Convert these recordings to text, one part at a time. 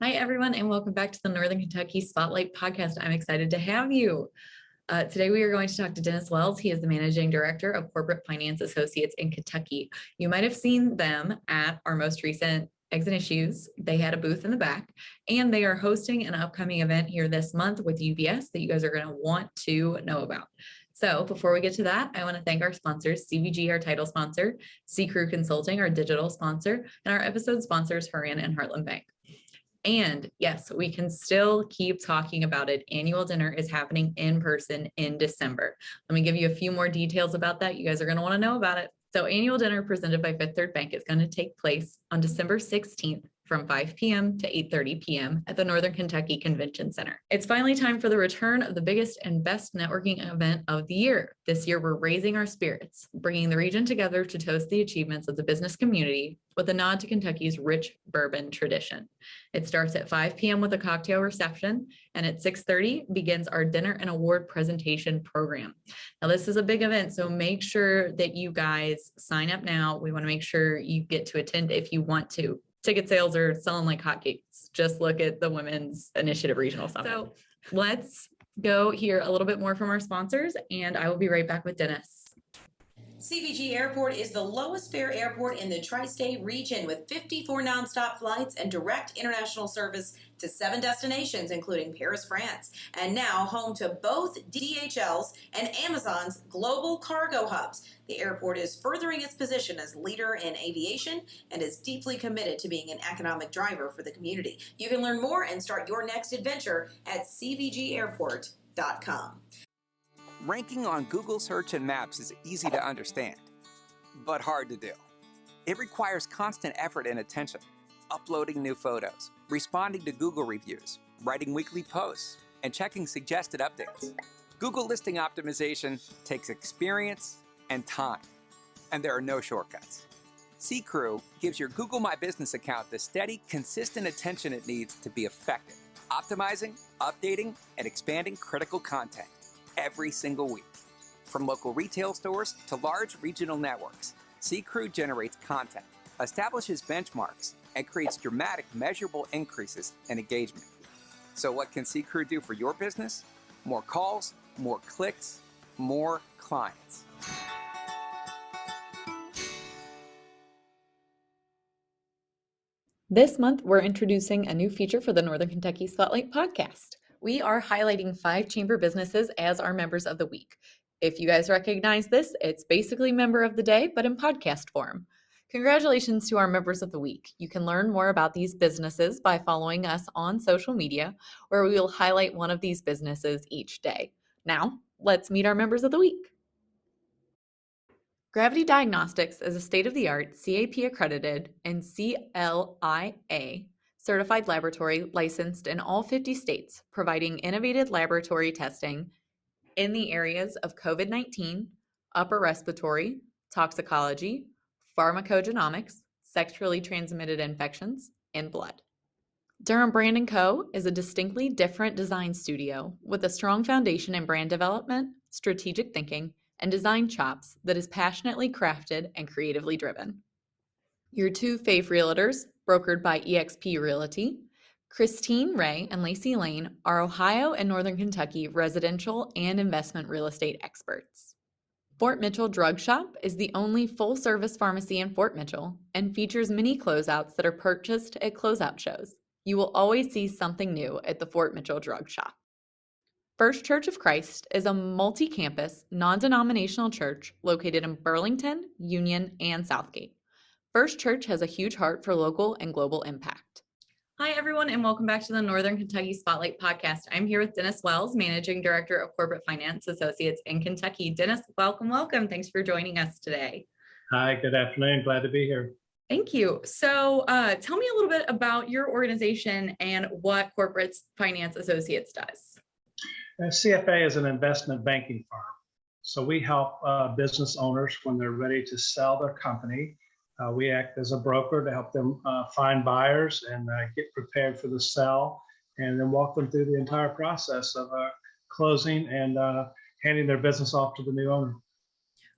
Hi, everyone, and welcome back to the Northern Kentucky Spotlight Podcast. I'm excited to have you. Today, we are going to talk to Dennis Wells. He is the Managing Director of Corporate Finance Associates in Kentucky. You might have seen them at our most recent Eggs and Issues. They had a booth in the back, and they are hosting an upcoming event here this month with UBS that you guys are going to want to know about. So before we get to that, I want to thank our sponsors, CVG, our title sponsor, C-Crew Consulting, our digital sponsor, and our episode sponsors, Horan and Heartland Bank. And yes, we can still keep talking about it. Annual dinner is happening in person in December. Let me give you a few more details about that. You guys are going to want to know about it. So annual dinner presented by Fifth Third Bank is going to take place on December 16th from 5 p.m. to 8:30 p.m. at the Northern Kentucky Convention Center. It's finally time for the return of the biggest and best networking event of the year. This year, we're raising our spirits, bringing the region together to toast the achievements of the business community with a nod to Kentucky's rich bourbon tradition. It starts at 5 p.m. with a cocktail reception, and at 6:30 begins our dinner and award presentation program. Now, this is a big event, so make sure that you guys sign up now. We want to make sure you get to attend if you want to. Ticket sales are selling like hotcakes. Just look at the Women's Initiative Regional Summit. So let's go hear a little bit more from our sponsors, and I will be right back with Dennis. CVG Airport is the lowest fare airport in the tri-state region with 54 nonstop flights and direct international service to 7 destinations, including Paris, France, and now home to both DHL's and Amazon's global cargo hubs. The airport is furthering its position as leader in aviation and is deeply committed to being an economic driver for the community. You can learn more and start your next adventure at cvgairport.com. Ranking on Google Search and Maps is easy to understand, but hard to do. It requires constant effort and attention, uploading new photos, responding to Google reviews, writing weekly posts, and checking suggested updates. Google listing optimization takes experience and time, and there are no shortcuts. C-Crew gives your Google My Business account the steady, consistent attention it needs to be effective, optimizing, updating, and expanding critical content every single week. From local retail stores to large regional networks, C-Crew generates content, establishes benchmarks, and creates dramatic, measurable increases in engagement. So what can C-Crew do for your business? More calls, more clicks, more clients. This month, we're introducing a new feature for the Northern Kentucky Spotlight Podcast. We are highlighting 5 chamber businesses as our members of the week. If you guys recognize this, it's basically member of the day, but in podcast form. Congratulations to our members of the week. You can learn more about these businesses by following us on social media, where we will highlight one of these businesses each day. Now, let's meet our members of the week. Gravity Diagnostics is a state-of-the-art CAP accredited and CLIA certified laboratory licensed in all 50 states, providing innovative laboratory testing in the areas of COVID-19, upper respiratory, toxicology, pharmacogenomics, sexually transmitted infections, and blood. Durham Brand & Co. is a distinctly different design studio with a strong foundation in brand development, strategic thinking, and design chops that is passionately crafted and creatively driven. Your 2 fave realtors, brokered by eXp Realty, Christine Ray and Lacey Lane, are Ohio and Northern Kentucky residential and investment real estate experts. Fort Mitchell Drug Shop is the only full-service pharmacy in Fort Mitchell and features mini closeouts that are purchased at closeout shows. You will always see something new at the Fort Mitchell Drug Shop. First Church of Christ is a multi-campus, non-denominational church located in Burlington, Union, and Southgate. First Church has a huge heart for local and global impact. Hi, everyone, and welcome back to the Northern Kentucky Spotlight Podcast. I'm here with Dennis Wells, Managing Director of Corporate Finance Associates in Kentucky. Dennis, welcome. Thanks for joining us today. Hi, good afternoon. Glad to be here. Thank you. So tell me a little bit about your organization and what Corporate Finance Associates does. CFA is an investment banking firm. So we help business owners when they're ready to sell their company. We act as a broker to help them find buyers and get prepared for the sell, and then walk them through the entire process of closing and handing their business off to the new owner.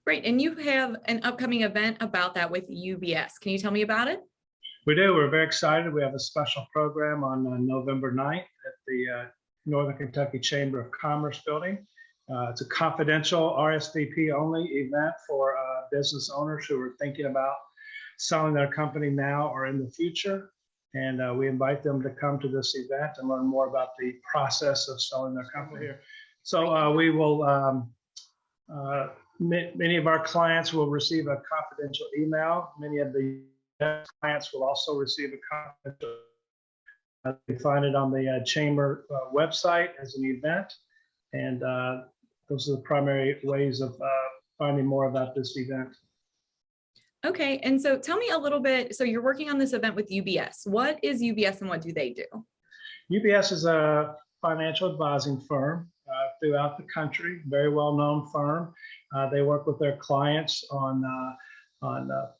Right. And you have an upcoming event about that with UBS. Can you tell me about it? We do. We're very excited. We have a special program on November 9th at the Northern Kentucky Chamber of Commerce building. It's a confidential RSVP only event for business owners who are thinking about selling their company now or in the future. And we invite them to come to this event and learn more about the process of selling their company here. So we will, many of our clients will receive a confidential email. Many of the clients will also receive a confidential. You find it on the Chamber website as an event. And those are the primary ways of finding more about this event. Okay, and so tell me a little bit, so you're working on this event with UBS. What is UBS and what do they do? UBS is a financial advising firm throughout the country, very well-known firm. They work with their clients on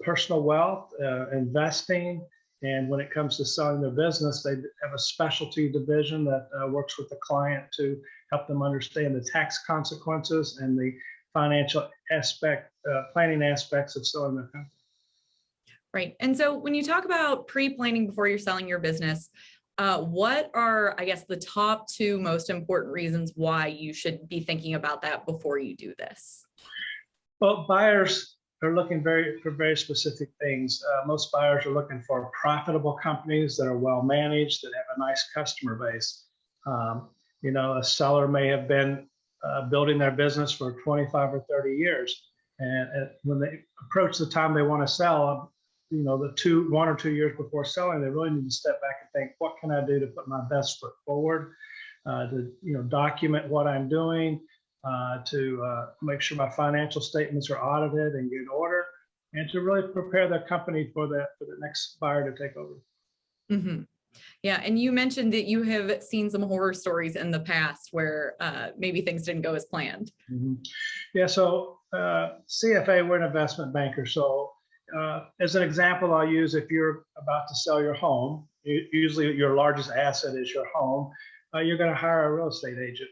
personal wealth, investing, and when it comes to selling their business, they have a specialty division that works with the client to help them understand the tax consequences and the financial planning aspects of selling their company. Right. And so when you talk about pre-planning before you're selling your business, what are, I guess, the top two most important reasons why you should be thinking about that before you do this? Well, buyers are looking for very specific things. Most buyers are looking for profitable companies that are well managed, that have a nice customer base. A seller may have been building their business for 25 or 30 years. And when they approach the time they want to sell, the 1 or 2 years before selling, they really need to step back and think, what can I do to put my best foot forward, to document what I'm doing, to make sure my financial statements are audited and in order, and to really prepare their company for the next buyer to take over. Mm-hmm. Yeah, and you mentioned that you have seen some horror stories in the past where maybe things didn't go as planned. Mm-hmm. Yeah, so CFA, we're an investment banker. So as an example, I'll use if you're about to sell your home, usually your largest asset is your home, you're going to hire a real estate agent.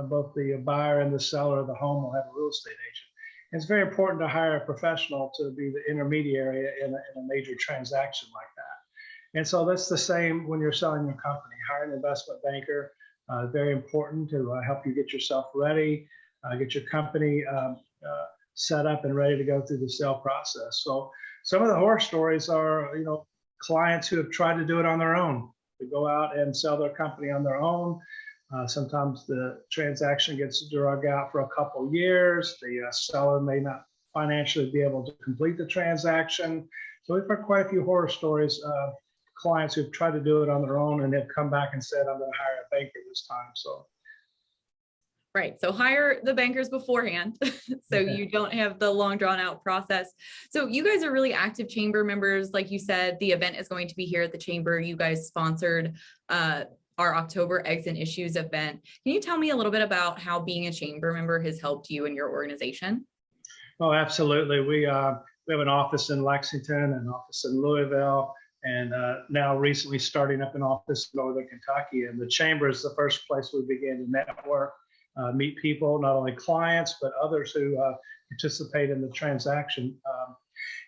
Both the buyer and the seller of the home will have a real estate agent. And it's very important to hire a professional to be the intermediary in a major transaction like that. And so that's the same when you're selling your company. Hire an investment banker, very important to help you get yourself ready, get your company set up and ready to go through the sale process. So some of the horror stories are, clients who have tried to do it on their own, to go out and sell their company on their own. Sometimes the transaction gets drug out for a couple years. The seller may not financially be able to complete the transaction. So we've heard quite a few horror stories of clients who've tried to do it on their own and have come back and said, I'm going to hire a banker this time. So. Right. So hire the bankers beforehand so you don't have the long drawn out process. So you guys are really active chamber members. Like you said, the event is going to be here at the chamber. You guys sponsored our October Eggs and Issues event. Can you tell me a little bit about how being a chamber member has helped you and your organization? Oh, absolutely. We have an office in Lexington, an office in Louisville, and now recently starting up an office in Northern Kentucky. And the chamber is the first place we began to network, meet people, not only clients, but others who participate in the transaction.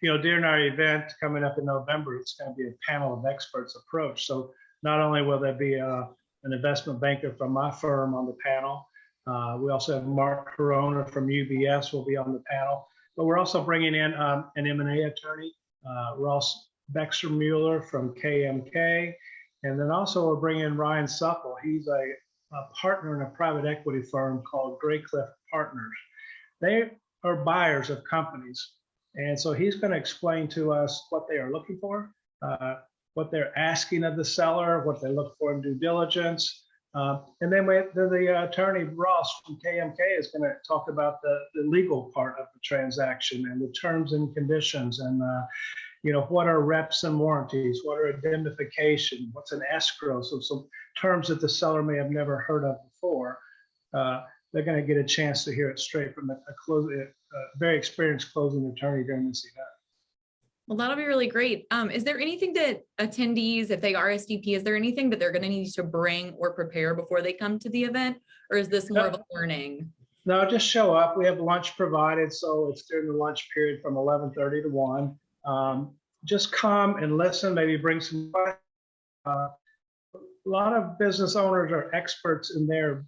During our event coming up in November, it's going to be a panel of experts approach. So not only will there be an investment banker from my firm on the panel, we also have Mark Corona from UBS will be on the panel, but we're also bringing in an M&A attorney, Ross Bexer-Mueller from KMK, and then also we're bringing in Ryan Supple. He's a partner in a private equity firm called Graycliff Partners. They are buyers of companies, and so he's going to explain to us what they are looking for, what they're asking of the seller, what they look for in due diligence. And then the attorney, Ross from KMK, is going to talk about the legal part of the transaction and the terms and conditions and, what are reps and warranties, what are indemnification, what's an escrow, so some terms that the seller may have never heard of before. They're going to get a chance to hear it straight from a very experienced closing attorney during this event. Well, that'll be really great. Is there anything that attendees, if they RSVP, is there anything that they're going to need to bring or prepare before they come to the event? Or is this more of a learning? No, just show up. We have lunch provided. So it's during the lunch period from 11:30 to 1. just come and listen, maybe bring some questions. A lot of business owners are experts in their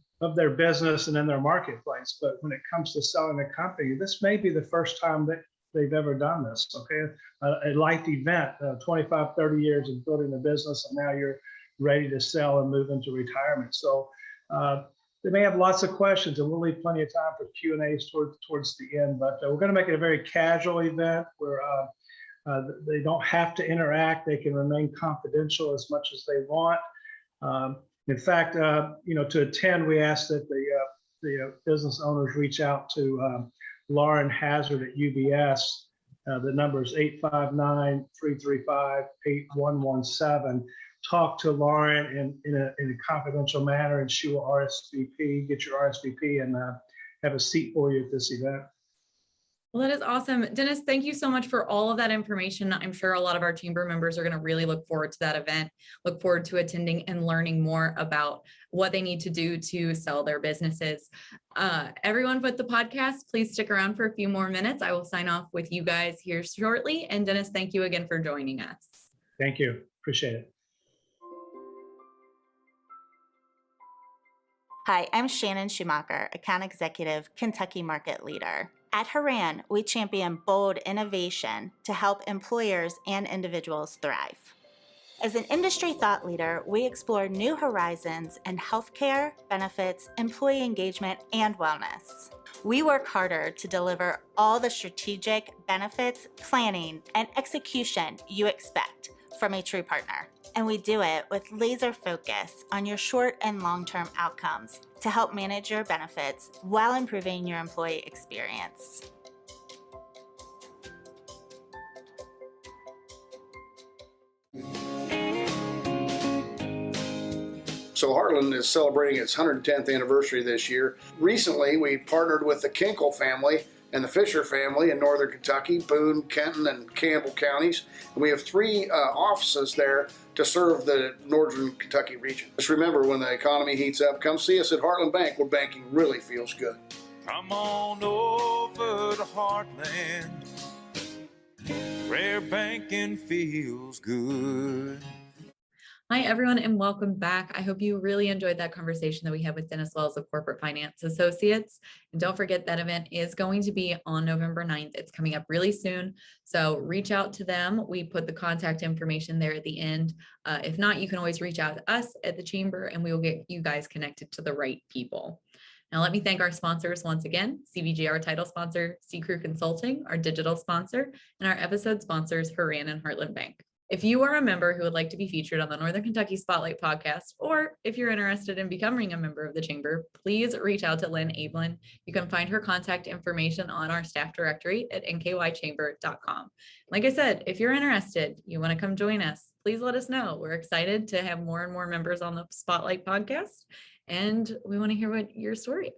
business and in their marketplace, but when it comes to selling a company, this may be the first time that they've ever done this. Okay, a life event, 25, 30 years of building a business, and now you're ready to sell and move into retirement. So they may have lots of questions, and we'll leave plenty of time for Q&As towards the end. But we're going to make it a very casual event where they don't have to interact; they can remain confidential as much as they want. In fact, to attend, we ask that the business owners reach out to Lauren Hazard at UBS. The number is 859-335-8117. Talk to Lauren in a confidential manner, and she will get your RSVP, and have a seat for you at this event. Well, that is awesome. Dennis, thank you so much for all of that information. I'm sure a lot of our chamber members are going to really look forward to that event, look forward to attending and learning more about what they need to do to sell their businesses. Everyone with the podcast, please stick around for a few more minutes. I will sign off with you guys here shortly. And Dennis, thank you again for joining us. Thank you. Appreciate it. Hi, I'm Shannon Schumacher, Account Executive, Kentucky Market Leader. At Haran, we champion bold innovation to help employers and individuals thrive. As an industry thought leader, we explore new horizons in healthcare, benefits, employee engagement, and wellness. We work harder to deliver all the strategic benefits, planning, and execution you expect from a true partner. And we do it with laser focus on your short and long-term outcomes to help manage your benefits while improving your employee experience. So Heartland is celebrating its 110th anniversary this year. Recently, we partnered with the Kinkle family and the Fisher family in northern Kentucky, Boone, Kenton, and Campbell counties. And we have 3 offices there to serve the northern Kentucky region. Just remember, when the economy heats up, come see us at Heartland Bank, where banking really feels good. Come on over to Heartland, where banking feels good. Hi, everyone, and welcome back. I hope you really enjoyed that conversation that we had with Dennis Wells of Corporate Finance Associates. And don't forget that event is going to be on November 9th. It's coming up really soon. So reach out to them. We put the contact information there at the end. If not, you can always reach out to us at the chamber, and we will get you guys connected to the right people. Now, let me thank our sponsors once again: CVG, our title sponsor; C Crew Consulting, our digital sponsor; and our episode sponsors, Haran and Heartland Bank. If you are a member who would like to be featured on the Northern Kentucky Spotlight podcast, or if you're interested in becoming a member of the chamber, please reach out to Lynn Ablin. You can find her contact information on our staff directory at nkychamber.com. Like I said, if you're interested, you want to come join us, please let us know. We're excited to have more and more members on the Spotlight podcast, and we want to hear what your story is.